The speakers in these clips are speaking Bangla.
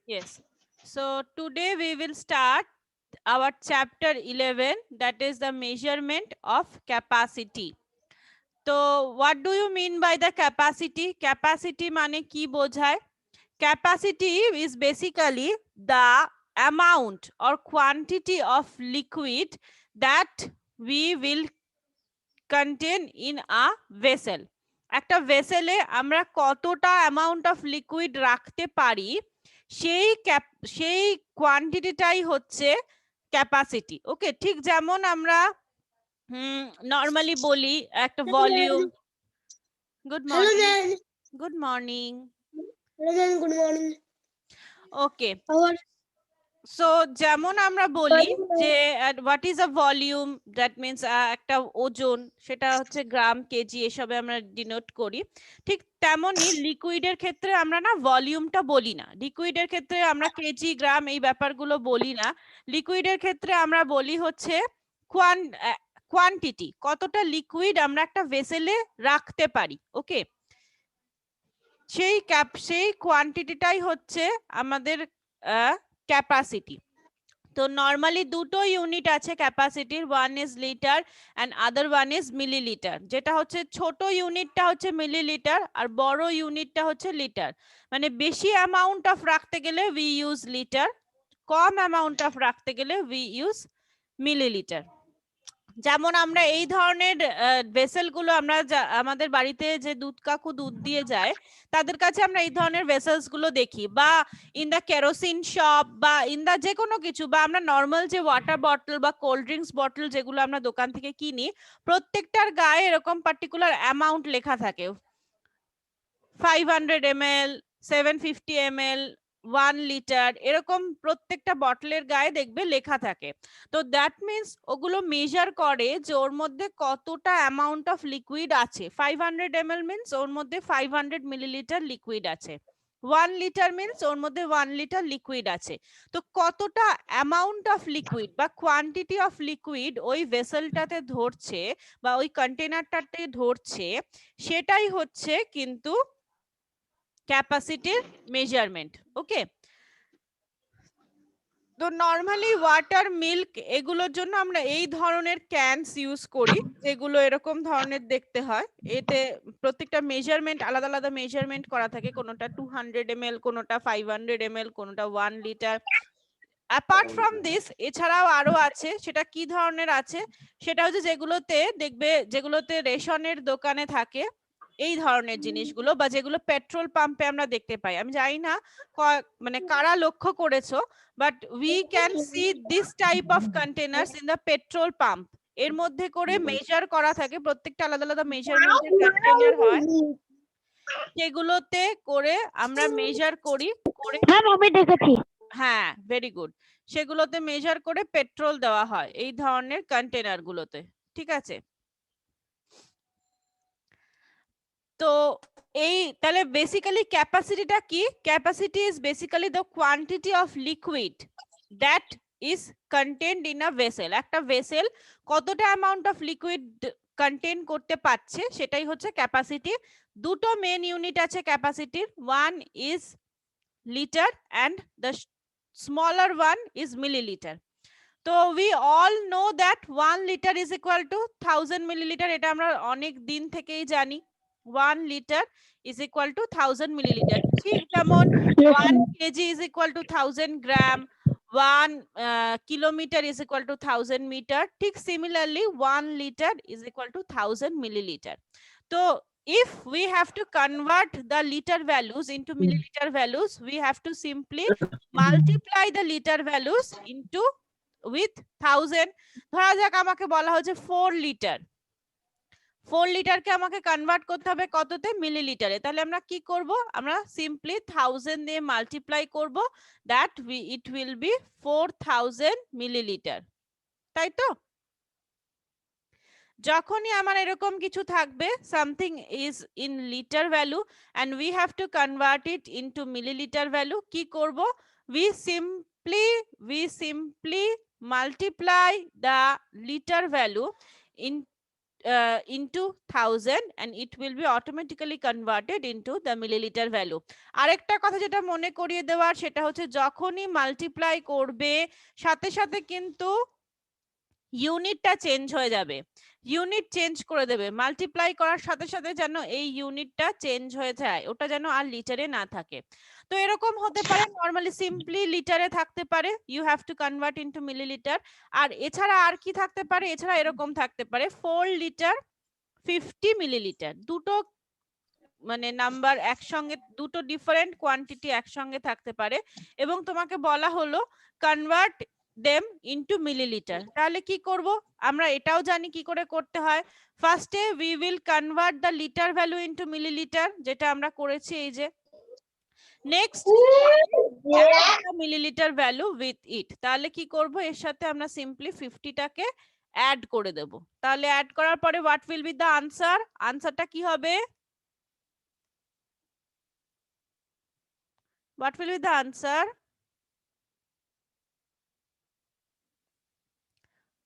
Yes. So today we will start our chapter 11, that is the measurement of capacity. So what do you mean by the capacity? Capacity মানে কি বোঝায়? Capacity is basically the amount or quantity of liquid that we will contain in a vessel. একটা ভেসেলে আমরা কতটা অ্যামাউন্ট অফ লিকুইড রাখতে পারি সেই কোয়ান্টিটিটাই হচ্ছে ক্যাপাসিটি। ওকে, ঠিক যেমন আমরা নর্মালি বলি একটা volume. Good Hello morning. then. Good morning. Hello then. Good morning. Okay, How are so যেমন আমরা বলি যে what is a volume, that means একটা ওজন, সেটা হচ্ছে গ্রাম কেজি এসবে আমরা ডিনোট করি। ঠিক তেমনি লিকুইডের ক্ষেত্রে আমরা না ভলিউমটা বলি না, লিকুইডের ক্ষেত্রে আমরা কেজি গ্রাম এই ব্যাপারগুলো বলি না। লিকুইডের ক্ষেত্রে আমরা বলি হচ্ছে কোয়ান্টিটি, কতটা লিকুইড আমরা একটা ভেসেলে রাখতে পারি। ওকে, সেই কোয়ান্টিটিটাই হচ্ছে আমাদের ক্যাপাসিটি। তো নর্মালি দুটো ইউনিট আছে ক্যাপাসিটির, one is litre and other one is millilitre. যেটা হচ্ছে ছোট ইউনিটটা হচ্ছে মিলিলিটার আর বড় ইউনিটটা হচ্ছে লিটার। মানে বেশি অ্যামাউন্ট অফ রাখতে গেলে we use litre, com amount of রাখতে গেলে উই ইউজ মিলিলিটার। যেমন আমরা এই ধরনের ভেসেল গুলো আমরা আমাদের বাড়িতে যে দুধ কাকু দুধ দিয়ে যায় তাদের কাছে আমরা এই ধরনের ভেসেলস গুলো দেখি, বা ইন দা কেরোসিন শপ বা ইন দা যে কোনো কিছু, বা আমরা নর্মাল যে ওয়াটার বটল বা কোল্ড ড্রিঙ্কস বটল যেগুলো আমরা দোকান থেকে কিনি, প্রত্যেকটার গায়ে এরকম পার্টিকুলার অ্যামাউন্ট লেখা থাকে। 500 ml, 750 ml, 1 লিটার, এরকম প্রত্যেকটা বটলের গায়ে দেখবে লেখা থাকে। তো দ্যাট মিন্স ওগুলো মেজার করে যে ওর মধ্যে কতটা অ্যামাউন্ট অফ লিকুইড আছে। 500 ml মিন্স ওর মধ্যে 500 মিলিলিটার লিকুইড আছে। 1 লিটার মিন্স ওর মধ্যে 1 লিটার লিকুইড আছে। তো কতটা অ্যামাউন্ট অফ লিকুইড বা কোয়ান্টিটি অফ লিকুইড ওই ভেসেলটাতে ধরছে বা ওই কন্টেনারটাতে ধরছে, সেটাই হচ্ছে কিন্তু ক্যাপাসিটির মেজারমেন্ট। ওকে, তো নরমালি ওয়াটার মিল্ক এগুলোর জন্য আমরা এই ধরনের ক্যানস ইউজ করি, যেগুলো এরকম ধরনের দেখতে হয়। এতে প্রত্যেকটা মেজারমেন্ট আলাদা আলাদা মেজারমেন্ট করা থাকে, কোনোটা 200 ml, কোনোটা 500 ml, কোনোটা 1 লিটার। অ্যাপার্ট ফ্রম দিস এছাড়াও আরো আছে, সেটা কি ধরনের আছে, সেটা হচ্ছে যেগুলোতে দেখবে, যেগুলোতে রেশনের দোকানে থাকে এই ধরনের জিনিসগুলো, বা যেগুলো পেট্রোল পাম্পে আমরা দেখতে পাই। আমি জানি না মানে কারা লক্ষ্য করেছো, but we can see this type of containers in the petrol pump. এর মধ্যে করে মেজার করা থাকে, প্রত্যেকটা আলাদা আলাদা মেজারমেন্টের কন্টেনার হয়, সেগুলোতে করে আমরা মেজার করি, করে ম্যাম আমি দেখেছি। হ্যাঁ ভেরি গুড, সেগুলোতে মেজার করে পেট্রোল দেওয়া হয় এই ধরনের কন্টেনার গুলোতে। ঠিক আছে, তো এই তাহলে বেসিক্যালি ক্যাপাসিটিটা কি? Capacity is basically the quantity of liquid that is contained in a vessel. একটা ভেসেল কতটা অ্যামাউন্ট অফ লিকুইড কন্টেন করতে পারছে সেটাই হচ্ছে ক্যাপাসিটি। দুটো মেন ইউনিট আছে ক্যাপাসিটির, one is litre and the smaller one is milliliter. তো we all know that 1 liter is equal to 1000 milliliter, এটা আমরা অনেক দিন থেকেই জানি। 1 liter is equal to 1000 milliliter, ঠিক যেমন 1 kg is equal to 1000 gram, 1 kilometer is equal to 1000 meter, ঠিক similarly 1 liter is equal to 1000 milliliter. তো if we have to convert the liter values into milliliter values, we have to simply multiply the liter values into with 1000। ধরা যাক আমাকে বলা হচ্ছে 4 লিটার, 4 লিটারকে আমাকে কনভার্ট করতে হবে কততে? মিলিলিটারে। তাহলে আমরা কি করব? আমরা সিম্পলি 1000 দিয়ে মাল্টিপ্লাই করব, that it will be 4000 millilitre. তাই তো? যখনই আমার এরকম কিছু থাকবে, something is in litre value and we have to convert it into millilitre value, কি করব? we simply multiply the liter value in into 1000 and it will be automatically converted into the milliliter value. আরেকটা কথা যেটা মনে করিয়ে দেওয়ার সেটা হচ্ছে যখনই মাল্টিপ্লাই করবে সাথে সাথে কিন্তু ইউনিটটা চেঞ্জ হয়ে যাবে, ইউনিট চেঞ্জ করে দেবে, মাল্টিপ্লাই করার সাথে সাথে যেন এই ইউনিটটা চেঞ্জ হয়ে যায়, ওটা যেন আর লিটারে না থাকে। তো এরকম হতে পারে, নরমালি সিম্পলি লিটারে থাকতে পারে, you have to convert into millilitre. আর এছাড়া আর কি থাকতে পারে, এছাড়া এরকম থাকতে পারে 4 লিটার 50 মিলিলিটার, দুটো মানে নাম্বার একসঙ্গে, দুটো ডিফারেন্ট কোয়ান্টিটি একসঙ্গে থাকতে পারে এবং তোমাকে বলা হলো কনভার্ট দেম ইনটু মিলিলিটার। তাহলে কি করব, আমরা এটাও জানি কি করে করতে হয়। ফার্স্টে we will convert the litre value into millilitre, যেটা আমরা করেছি এই যে। Next millilitre value with it, তাহলে কি করব, এর সাথে আমরা সিম্পলি 50 টাকে অ্যাড করে দেব। তাহলে অ্যাড করার পরে what will be the answer, আনসারটা কি হবে, what will be the answer?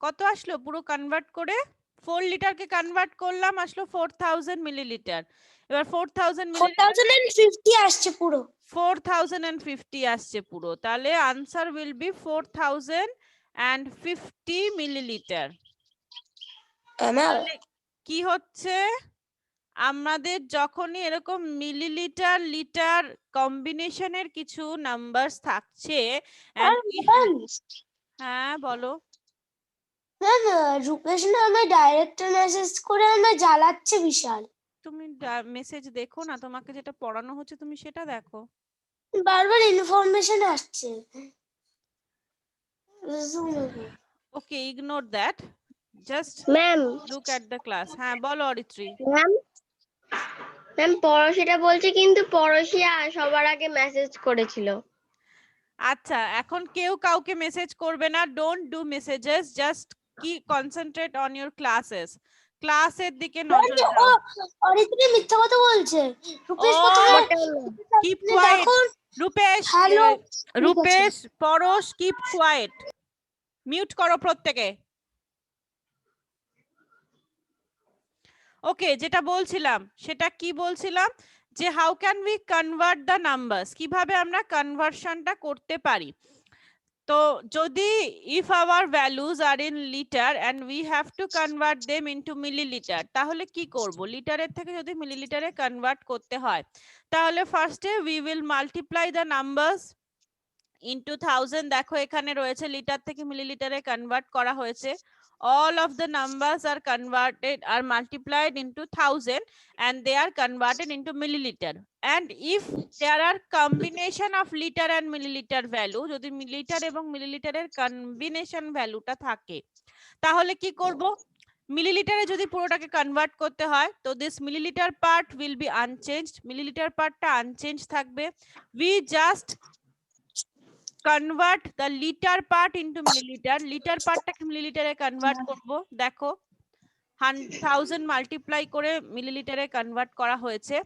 কত আসলো পুরো কনভার্ট করে, 4 লিটারকে কনভার্ট করলাম, আসলো 4000 মিলিলিটার। এবার 4000 4050 আসছে পুরো। 4050 আসছে পুরো, তাহলে আনসার উইল বি 4050 মিলিলিটার। তাহলে কি হচ্ছে, আমাদের যখনই এরকম মিলিলিটার লিটার কম্বিনেশনের কিছু নাম্বারস থাকছে, হ্যাঁ বলো। ম্যাম রূপেশ না আমি ডাইরেক্ট মেসেজ করে আমরা জ্বালাচ্ছে বিশাল। তুমি মেসেজ দেখো না, তোমাকে যেটা পড়ানো হচ্ছে তুমি সেটা দেখো। বারবার ইনফরমেশন আসছে। Okay, ignore that, just ma'am look at the class. হ্যাঁ বলো অরিত্রী। ম্যাম ম্যাম পড়শিটা বলছে কিন্তু পড়শি সবার আগে মেসেজ করেছিল। আচ্ছা, এখন কেউ কাউকে মেসেজ করবে না, ডোন্ট ডু মেসেজেস, জাস্ট কি কনসেন্ট্রেট অন ইওর ক্লাসেস, ক্লাসের দিকে নজর দাও। অরিত্রী মিথ্যা কথা বলছে। রূপেশ ও, keep quiet, Rupesh, hello Rupesh, Paras, keep quite, mute করো প্রত্যেকে। ওকে, যেটা বলছিলাম সেটা কি বলছিলাম, যে how can we convert the numbers, কিভাবে আমরা কনভার্সনটা করতে পারি। তো যদি if our values are in litre and we have to convert them into millilitre, তাহলে কি করব, লিটারের থেকে যদি মিলিলিটারে কনভার্ট করতে হয় তাহলে ফার্স্টে we will multiply the numbers into 1000। দেখো এখানে রয়েছে লিটার থেকে মিলিলিটারে কনভার্ট করা হয়েছে, all of the numbers are converted, are multiplied into 1000 and they are converted into milliliter. And if there are combination of liter and milliliter value, যদি মিলিটার এবং মিলিলিটারের কম্বিনেশন ভ্যালুটা থাকে তাহলে কি করব, মিলিলিটারে যদি পুরোটাকে কনভার্ট করতে হয় তো this millilitre part will be unchanged, millilitre পার্টটা আনচেঞ্জ থাকবে, we just convert the liter part into milliliter, liter পার্টটাকে মিলিলিটারে কনভার্ট করব। দেখো 1000 মাল্টিপ্লাই করে মিলিলিটারে কনভার্ট করা হয়েছে,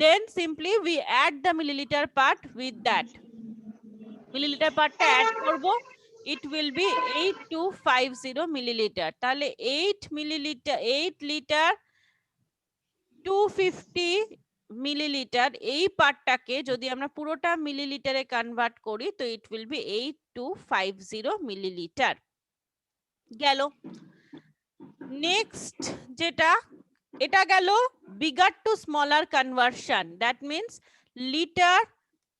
then simply we add the millilitre part with that, millilitre পার্টটা অ্যাড করব, it will be 8250 মিলিলিটার। তাহলে 8 মিলিলিটার, 8 লিটার 250 মিলিলিটার, এই পার্টটাকে যদি আমরা পুরোটা মিলিলিটারে কনভার্ট করি তো ইট উইল বি 8250 মিলিলিটার। গেল নেক্সট, যেটা এটা গেল bigger to smaller conversion, that means litre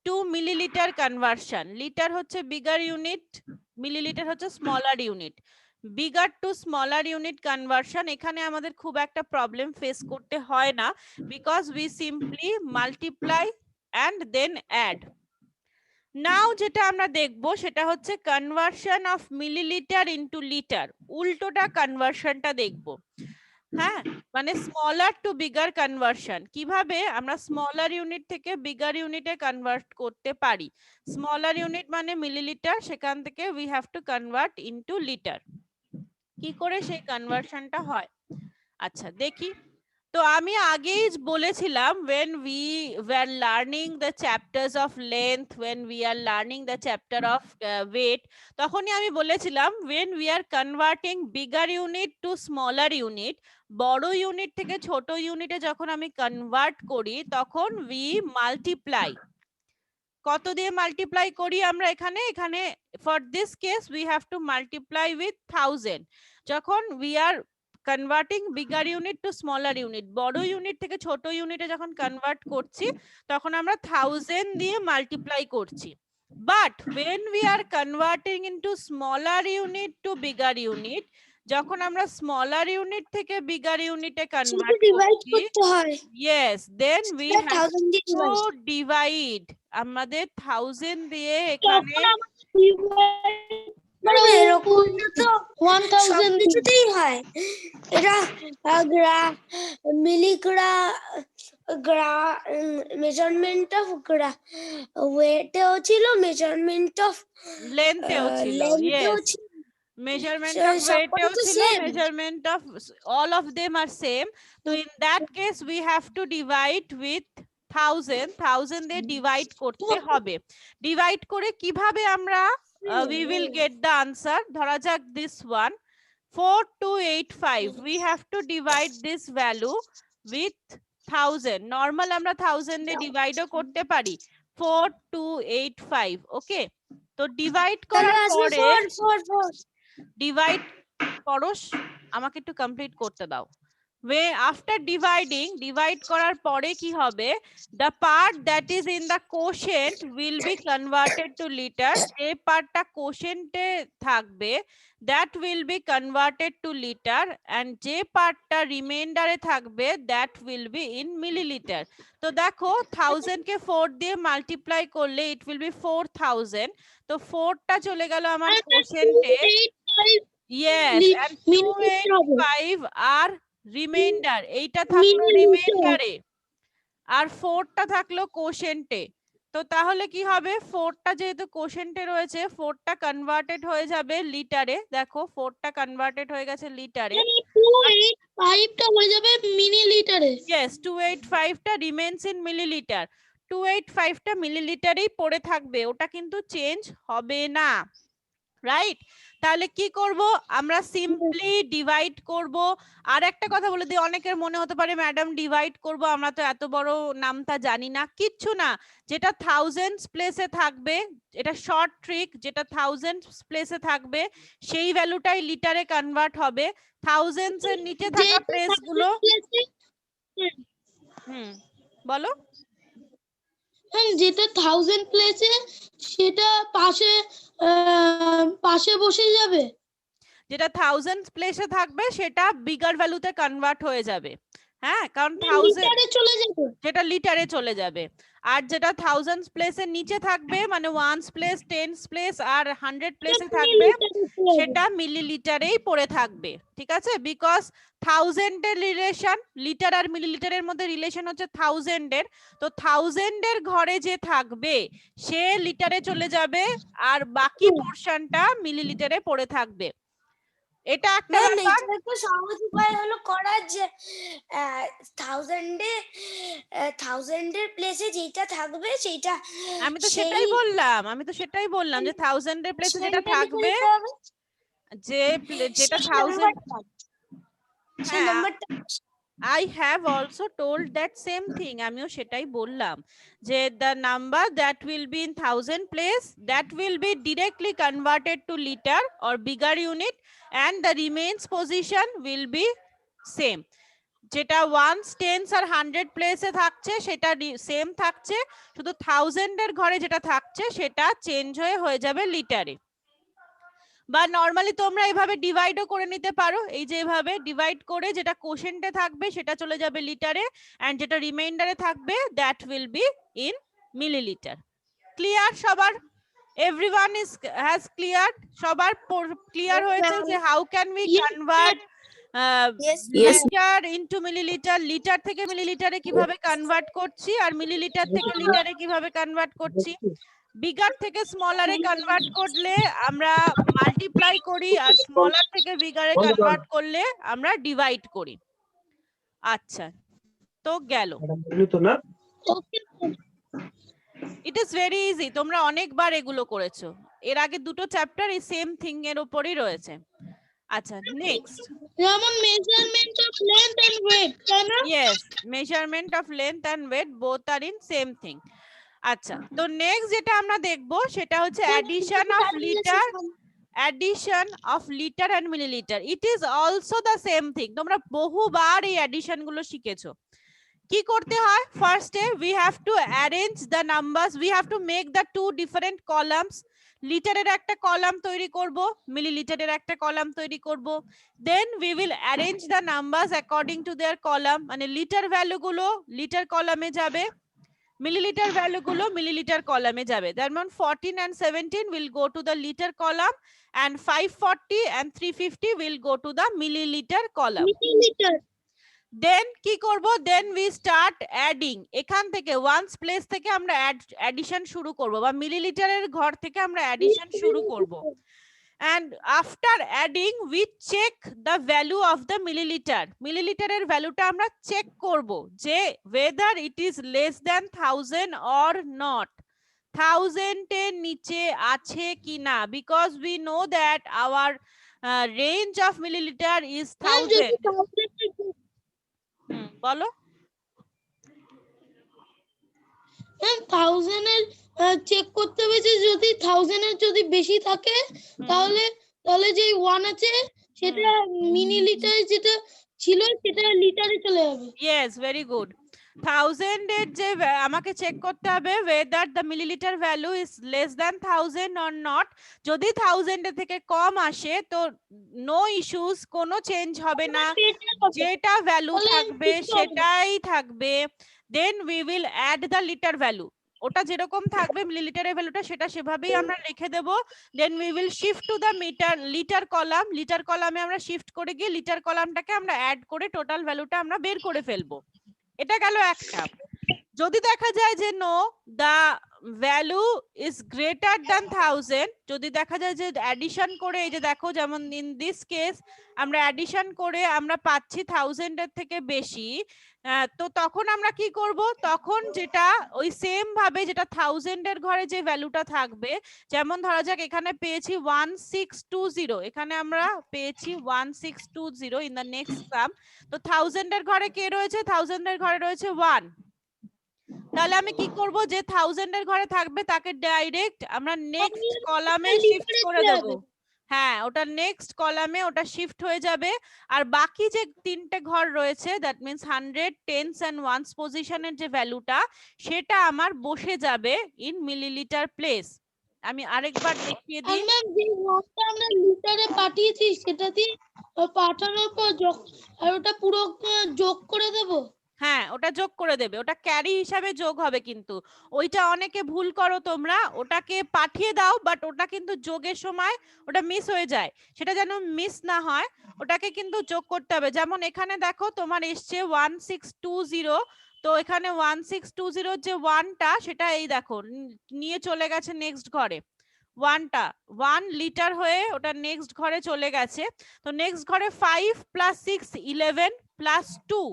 to millilitre conversion. Litre হচ্ছে বিগার ইউনিট, মিলিলিটার হচ্ছে smaller unit. Bigger to smaller unit conversion, এখানে আমাদের খুব একটা প্রবলেম ফেস করতে হয় না, because we simply multiply and then add. Now যেটা আমরা দেখবো সেটা হচ্ছে conversion of millilitre into litre, উল্টোটা কনভার্সনটা দেখবো। হ্যাঁ, মানে স্মলার টু বিগার কনভার্সন, কিভাবে আমরা স্মলার ইউনিট থেকে বিগার ইউনিটে কনভার্ট করতে পারি। স্মলার ইউনিট মানে মিলিলিটার, সেখান থেকে we have to convert into litre, কি করে সেই কনভার্সনটা হয়। আচ্ছা দেখি, তো আমি আগেই বলেছিলাম when we were learning the chapters of length, when we are learning the chapter of weight, তখনই আমি বলেছিলাম when we are converting bigger unit to smaller unit, বড় ইউনিট থেকে ছোট ইউনিটে যখন আমি কনভার্ট করি তখন we multiply। কত দিয়ে মাল্টিপ্লাই করি আমরা এখানে? এখানে for this case we have to multiply with 1000। যখন we are converting bigger unit to smaller unit, বড় ইউনিট থেকে ছোট ইউনিটে যখন কনভার্ট করছি তখন আমরা 1000 দিয়ে মাল্টিপ্লাই করছি। But when we are converting into smaller unit to bigger unit, যখন আমরা স্মলার ইউনিট থেকে বিগার ইউনিটে কনভার্ট ডিভাইড করছি, করতে হয় yes, then we সেটা have 1000 দিয়ে to divide। divide। আমাদের 1000 দিয়ে এখানে মানে এরকম তো 1000 কিছুতেই হয়। এটা মেজারমেন্ট অফ ওয়েটেও ছিল, মেজারমেন্ট অফ লেন্থেও ছিল, লেন্থেও yes, ছিল। measurement So, of weight সবকটা তো ছিল, same। measurement of all of them are same। তো in that case we have to divide with 1000 দিয়ে ডিভাইড করতে হবে। ডিভাইড করে কিভাবে আমরা we will get the answer? ধরা যাক this one 4285, we have to divide this value with 1000। Normal আমরা 1000 দিয়ে ডিভাইডও করতে পারি। 4285, ওকে। তো ডিভাইড করার পরে ডিভাইড করো, আমাকে একটু কমপ্লিট করতে দাও। after dividing, ডিভাইড করার পরে কি হবে? the part that is in the quotient will be converted to liter। যে পার্টটা কোশেন্টে থাকবে that will be converted to liter, and যে পার্টটা রিমাইন্ডারে থাকবে that will be in milliliter। তো দেখো 1000 কে 4 দিয়ে মাল্টিপ্লাই করলে it will be 4000। তো 4টা চলে গেল আমার কোশেন্টে, yes, and 285 আর রিমাইন্ডার, এইটা থাকলো রিমাইন্ডারে আর 4টা থাকলো কোশেন্টে। তো তাহলে কি হবে? 4টা যেহেতু কোশেন্টে রয়েছে 4টা কনভার্টেড হয়ে যাবে লিটারে। দেখো 4টা কনভার্টেড হয়ে গেছে লিটারে, 285টা হয়ে যাবে মিলিলিটারে। yes, 285টা রিমেইনস ইন মিলিলিটার। 285টা মিলিলিটারেই পড়ে থাকবে, ওটা কিন্তু চেঞ্জ হবে না, রাইট? তাহলে কি করব আমরা? সিম্পলি ডিভাইড করব। আর একটা কথা বলে দিই, অনেকের মনে হতে পারে ম্যাডাম ডিভাইড করব, আমরা তো এত বড় নামটা জানি না। কিচ্ছু না, যেটা থাউজেন্ডস প্লেসে থাকবে, এটা শর্ট ট্রিক, যেটা থাউজেন্ডস প্লেসে থাকবে সেই ভ্যালুটাই লিটারে কনভার্ট হবে। থাউজেন্ডস এর নিচে থাকা প্লেস গুলো, বলো। যেটা 1000 প্লেসে সেটা পাশে পাশে বসে যাবে। যেটা থাউজেন্ডস প্লেসে থাকবে সেটা বিগার ভ্যালুতে কনভার্ট হয়ে যাবে। হ্যাঁ, কারণ 1000 লিটারে চলে যাবে, যেটা লিটারে চলে যাবে। আর যেটা থাউজেন্ডস প্লেসের নিচে থাকবে, মানে ওয়ান্স প্লেস, টেন্স প্লেস আর 100 প্লেসে থাকবে, সেটা মিলিলিটারেই পড়ে থাকবে। ঠিক আছে? বিকজ থাউজেন্ডের রিলেশন, লিটার আর মিলিলিটারের মধ্যে রিলেশন হচ্ছে থাউজেন্ডের। তো থাউজেন্ডের ঘরে যে থাকবে সে লিটারে চলে যাবে আর বাকি পোরশনটা মিলিলিটারে পড়ে থাকবে। এটা একটা ব্যাপার। এটা একটা সহজ উপায় হলো করার, যে 1000 প্লেসে যেটা থাকবে সেটা, আমি তো সেটাই বললাম যে থাউজেন্ডের প্লেসে যেটা থাকবে, যেটা 1000, I have also told that same thing, আমিও সেটাই বললাম যে the number that will be in 1000 place, that will be directly converted to liter or bigger unit, and the remains position will be same। যেটা ওয়ান্স, টেন্স আর 100 প্লেসে থাকছে সেটা সেম থাকছে, শুধু 1000 এর ঘরে যেটা থাকছে সেটা চেঞ্জ হয়ে যাবে লিটারে। বা নরমালি তোমরা এভাবে ডিভাইডও করে নিতে পারো, এই যে এভাবে ডিভাইড করে যেটা কোশেন্টে থাকবে সেটা চলে যাবে লিটারে, এন্ড যেটা রিমাইন্ডারে থাকবে that will be in millilitre. Clear সবার? Everyone has clear? সবার ক্লিয়ার হয়েছে যে how can we convert litre into millilitre, litre থেকে মিলিলিটারে কিভাবে কনভার্ট করছি আর মিলিলিটার থেকে লিটারে কিভাবে কনভার্ট করছি। বিগার থেকে স্মলারে কনভার্ট করলে আমরা মাল্টিপ্লাই করি, আর স্মলার থেকে বিগারে কনভার্ট করলে আমরা ডিভাইড করি। আচ্ছা, তো গেল। ওকে ইট ইজ ভেরি ইজি, তোমরা অনেকবার এগুলো করেছো, এর আগে দুটো চ্যাপ্টার এই সেম থিং এর উপরই রয়েছে। আচ্ছা নেক্সট, যেমন measurement of length and weight, তাই না? Yes measurement of length and weight both are in same thing. আচ্ছা তো নেক্সট যেটা আমরা দেখবো সেটা হচ্ছে addition of litre, addition of liter and milliliter, it is also the same thing, তোমরা বহুবার এই অ্যাডিশন গুলো শিখেছো। কি করতে হয়, ফার্স্টে we have to arrange the numbers, we have to make the two different columns, লিটারের একটা কলাম তৈরি করব, মিলিলিটারের একটা কলাম তৈরি করব, then we will arrange the numbers according to their column, মানে লিটার ভ্যালু গুলো লিটার কলামে যাবে, milliliter value গুলো milliliter কলামে যাবে, যেমন 14 and 17 will go to the liter column and 540 and 350 will go to the milliliter column. Millilitre. then কি করব, then we start adding, এখান থেকে ওয়ান্স প্লেস থেকে আমরা অ্যাডিশন শুরু করব, বা মিলিলিটারের ঘর থেকে আমরা অ্যাডিশন শুরু করব, and after adding we check the value of the milliliter, milliliter ভ্যালুটা আমরা চেক করব যে whether it is less than 1000 or not, 1000 এর নিচে আছে কিনা, because we know that our range of milliliter is 1000. বলো। 1000 এর চেক করতে হবে যে যদি 1000 এর যদি বেশি থাকে তাহলে তাহলে যে 1 আছে সেটা মিলিলিটার যেটা ছিল সেটা লিটারে চলে যাবে। ইয়েস ভেরি গুড, 1000 এর যে আমাকে চেক করতে হবে whether the milliliter value is less than 1000 or not, যদি 1000 এর থেকে কম আসে তো নো ইস্যুস, কোনো চেঞ্জ হবে না, যেটা ভ্যালু থাকবে সেটাই থাকবে, then we will add the liter value, ওটা যেরকম থাকবে মিলিলিটারের ভ্যালুটা সেটা সেভাবেই আমরা লিখে দেব, then we will shift to the litre column, litre কলামে আমরা শিফট করে গিয়ে লিটার কলামটাকে আমরা অ্যাড করে টোটাল ভ্যালুটা আমরা বের করে ফেলবো। এটা গেল একটা। যদি দেখা যায় যে no the value is greater than 1000, যদি দেখা যায় যে অ্যাডিশন করে, এই যে দেখো যেমন ইন দিস কেস আমরা অ্যাডিশন করে আমরা পাচ্ছি 1000 এর থেকে বেশি, তো তখন আমরা কি করব, তখন যেটা ওই সেম ভাবে যেটা 1000 এর ঘরে যে ভ্যালুটা থাকবে, যেমন ধরা যাক এখানে পেয়েছি 1620, এখানে আমরা পেয়েছি 1620 ইন দ্য নেক্সট সাম, তো 1000 এর ঘরে কে রয়েছে, 1000 এর ঘরে রয়েছে 1, তাহলে আমি কি করব, যে 1000 এর ঘরে থাকবে তাকে ডাইরেক্ট আমরা নেক্সট কলামে শিফট করে দেব, হ্যাঁ ওটা নেক্সট কলামে ওটা শিফট হয়ে যাবে, আর বাকি যে তিনটে ঘর রয়েছে that means 100 10s and 1s পজিশনের যে ভ্যালুটা সেটা আমার বসে যাবে ইন মিলিলিটার প্লেস। আমি আরেকবার দেখিয়ে দিই, ম্যাম যে ওয়ানটা আমরা লিটারে পাঠিয়েছি সেটা দিয়ে পাঠানোর পর আর ওটা পুরো যোগ করে দেব। হ্যাঁ ওটা যোগ করে দেবে, ওটা ক্যারি হিসাবে যোগ হবে, কিন্তু ওইটা অনেকে ভুল করো তোমরা, ওটাকে পাঠিয়ে দাও বাট ওটা কিন্তু যোগের সময় ওটা মিস হয়ে যায়, সেটা যেন মিস না হয় ওটাকে কিন্তু যোগ করতে হবে। যেমন এখানে দেখো তোমার এসছে 1620, তো এখানে 1620 যে ওয়ানটা সেটা এই দেখো নিয়ে চলে গেছে নেক্সট ঘরে, ওয়ানটা 1 লিটার হয়ে ওটা নেক্সট ঘরে চলে গেছে, তো নেক্সট ঘরে 5 + 6 11 + 2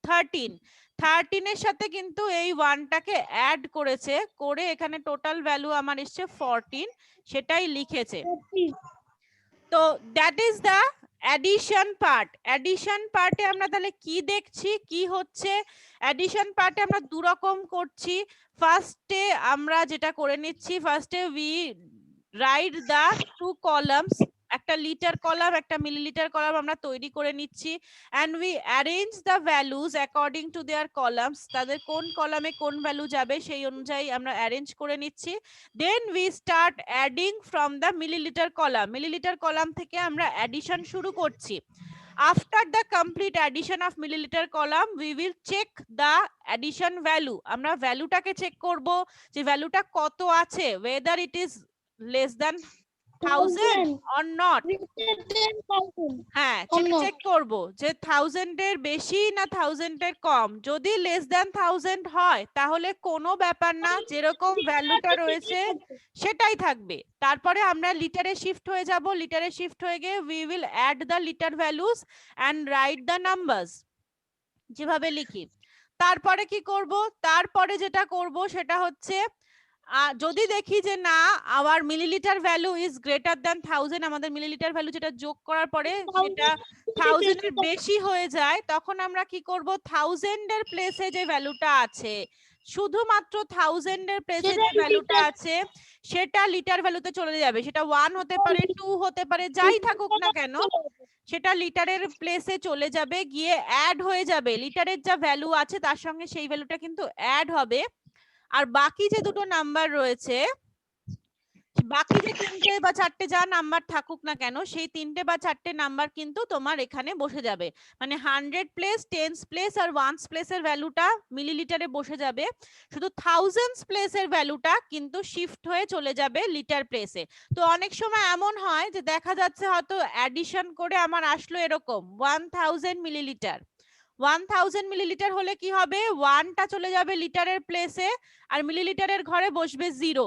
13, 13 এর সাথে কিন্তু এই ওয়ানটাকে অ্যাড করেছে, করে এখানে টোটাল ভ্যালু আমার এসছে 14, সেটাই লিখেছে। তো that is the addition part. Addition পার্টে আমরা তাহলে কি দেখছি, কি হচ্ছে, অ্যাডিশন পার্টে আমরা দু রকম করছি। ফার্স্টে আমরা যেটা করে নিচ্ছি, ফার্স্টে we write the two columns, একটা লিটার কলাম একটা মিলিলিটার কলাম আমরা তৈরি করে নিচ্ছি, and we arrange the values according to their columns, তাদের কোন কলামে কোন ভ্যালু যাবে সেই অনুযায়ী আমরা অ্যারেঞ্জ করে নিচ্ছি, then we start adding from the milliliter column, millilitre column থেকে আমরা অ্যাডিশন শুরু করছি। after the complete addition of milliliter column we will check the addition value, আমরা ভ্যালুটাকে চেক করব যে ভ্যালুটা কত আছে, whether it is less than 1000 or not, হ্যাঁ চেক করব যে 1000 এর বেশি না 1000 এর কম, যদি লেস দ্যান 1000 হয় তাহলে কোনো ব্যাপার না, যেরকম ভ্যালুটা রয়েছে সেটাই থাকবে, তারপরে আমরা লিটারে শিফট হয়ে যাব, লিটারে শিফট হয়ে গিয়ে we will add the liter values and write the numbers, যেভাবে লিখি। তারপরে কি করব, তারপরে যেটা করব সেটা হচ্ছে যদি দেখি যে না our millilitre value is greater than 1000, আমাদের মিলিলিটার ভ্যালু যেটা যোগ করার পরে সেটা 1000 এর বেশি হয়ে যায়, তখন আমরা কি করব 1000 এর প্লেসে যে ভ্যালুটা আছে, শুধুমাত্র 1000 এর প্লেসে যে ভ্যালুটা আছে সেটা লিটার ভ্যালুতে চলে যাবে। সেটা 1 হতে পারে, 2 হতে পারে, যাই থাকুক না কেন সেটা লিটারের প্লেসে চলে যাবে, গিয়ে অ্যাড হয়ে যাবে। লিটারের যা ভ্যালু আছে তার সঙ্গে সেই ভ্যালুটা কিন্তু অ্যাড হবে। আর বাকি যে দুটো নাম্বার রয়েছে, বাকি যে 3টে বা 4টে যা নাম্বার থাকুক না কেন, সেই 3টে বা 4টে নাম্বার কিন্তু তোমার এখানে বসে যাবে। মানে 100 প্লেস, 10 প্লেস আর 1 প্লেসের ভ্যালুটা মিলিলিটারে বসে যাবে, শুধু 1000 প্লেসের ভ্যালুটা কিন্তু শিফট হয়ে চলে যাবে লিটার প্লেসে। তো অনেক সময় এমন হয় যে দেখা যাচ্ছে হয়তো অ্যাডিশন করে আমার আসলো এরকম 1000 মিলিলিটার। 1000 মিলিলিটার হলে কি হবে, 1টা চলে যাবে লিটারের প্লেসে আর মিলিলিটারের ঘরে বসবে 0।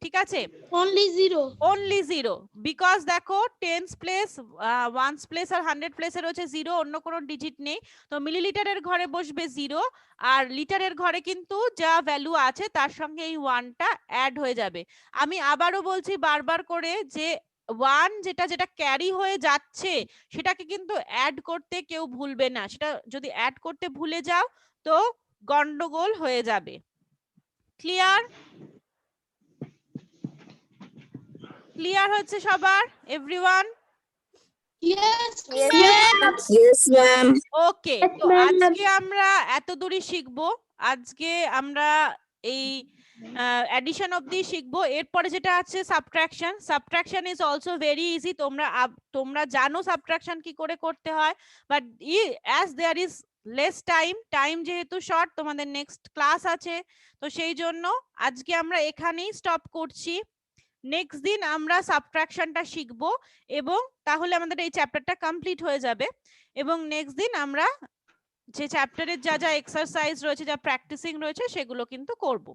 ঠিক আছে, অনলি 0, অনলি 0, বিকজ দেখো 10 প্লেস, 1 প্লেস আর 100 প্লেসে রয়েছে 0, অন্য কোনো ডিজিট নেই। তো মিলিলিটারের ঘরে বসবে 0 আর লিটারের ঘরে কিন্তু যা ভ্যালু আছে তার সঙ্গে এই 1টা অ্যাড হয়ে যাবে। আমি আবারও বলছি বারবার করে যে 1 যেটা ক্যারি হয়ে যাচ্ছে সেটাকে কিন্তু অ্যাড করতে কেউ ভুলবে না। সেটা যদি অ্যাড করতে ভুলে যাও তো গন্ডগোল হয়ে যাবে। ক্লিয়ার? ক্লিয়ার হচ্ছে সবার, এভরিওয়ান? yes Yes, ma'am. ওকে, তো আজকে আমরা এত দূরই শিখবো। আজকে আমরা এই অ্যাডিশন অবধি শিখবো। এরপরে যেটা আছে subtraction. Subtraction is also very easy. তোমরা জানো সাবট্রাকশন কি করে করতে হয়, but as there is less time যেহেতু শর্ট, তোমাদের নেক্সট ক্লাস আছে, তো সেই জন্য আজকে আমরা এখানেই স্টপ করছি। নেক্সট দিন আমরা সাবট্রাকশনটা শিখবো এবং তাহলে আমাদের এই চ্যাপ্টারটা কমপ্লিট হয়ে যাবে। এবং নেক্সট দিন আমরা যে চ্যাপ্টারের যা যা এক্সারসাইজ রয়েছে, যা প্র্যাকটিসিং রয়েছে সেগুলো কিন্তু করব।